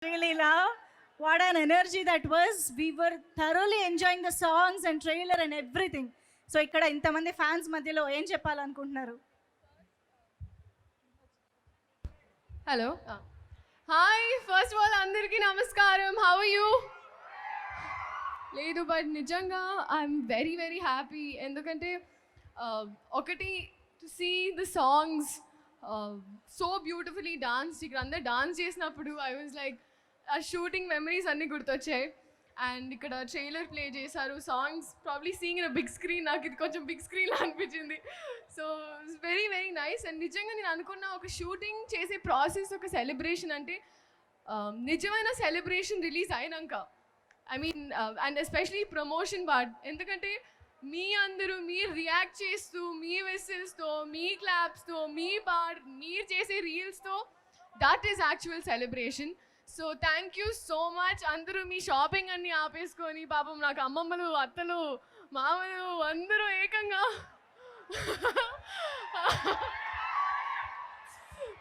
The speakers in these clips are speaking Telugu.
Really love. What an energy that was. We were thoroughly enjoying the songs and trailer and everything. So ఇక్కడ ఇంతమంది ఫ్యాన్స్ మధ్యలో ఏం చెప్పాలనుకుంటున్నారు? Hello hi first of all అందరికీ నమస్కారం. How are you? లేదు బట్ నిజంగా ఐఎమ్ వెరీ వెరీ హ్యాపీ. ఎందుకంటే ఒకటి to see the songs so beautifully dance, ఇక్కడ అందరు డాన్స్ చేసినప్పుడు ఐ వాజ్ లైక్ ఆ షూటింగ్ మెమరీస్ అన్నీ గుర్తొచ్చాయి. అండ్ ఇక్కడ ట్రైలర్ ప్లే చేశారు, songs probably seeing in big screen, నాకు ఇది కొంచెం బిగ్ స్క్రీన్లో అనిపించింది. So it's very very nice. And నిజంగా నేను అనుకున్న ఒక షూటింగ్ చేసే ప్రాసెస్ ఒక సెలబ్రేషన్ అంటే నిజమైన సెలబ్రేషన్ రిలీజ్ అయినాక, I mean and especially promotion part. ఎందుకంటే మీ అందరూ మీరు రియాక్ట్ చేస్తూ, మీ విసిల్స్తో, మీ క్లాప్స్తో, మీరు చేసే రీల్స్తో, that is actual celebration. So thank you so much. అందరూ మీ షాపింగ్ అన్నీ ఆపేసుకొని, పాపం నాకు అమ్మమ్మలు, అత్తలు, మామలు అందరూ ఏకంగా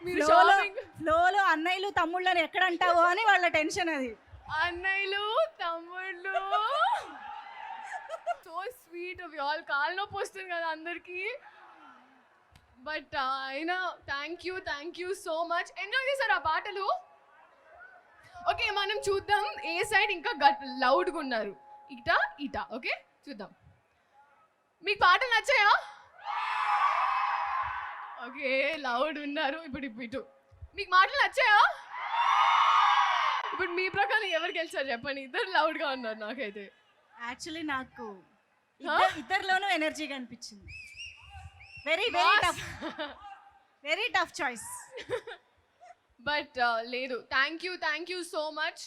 మీరు షాపింగ్ ఫ్లోలో అన్నయ్యలు తమ్ముళ్ళని ఎక్కడ అంటావో అని వాళ్ళ టెన్షన్ అది. అన్నయ్యలు తమ్ముళ్ళు so sweet of you all. కాలు నొప్పి వస్తుంది కదా అందరికీ, బట్ అయినా thank you so much. Enjoy చేశారు ఆ పాటలు. ఓకే మనం చూద్దాం ఏ సైడ్ ఇంకా లౌడ్గా ఉన్నారు. ఇట ఓకే చూద్దాం. మీకు పాటలు నచ్చాయా? ఓకే లౌడ్ ఉన్నారు. ఇప్పుడు ఇటు మీకు మాటలు నచ్చాయా? ఇప్పుడు మీ ప్రకారం ఎవరు గెలిచారు చెప్పండి? ఇద్దరు లౌడ్గా ఉన్నారు. నాకైతే యాక్చువల్లీ నాకు ఇద్దరిలోనూ ఎనర్జీగా అనిపించింది. Very very tough, very tough choice. But లేదు, థ్యాంక్ యూ సో మచ్.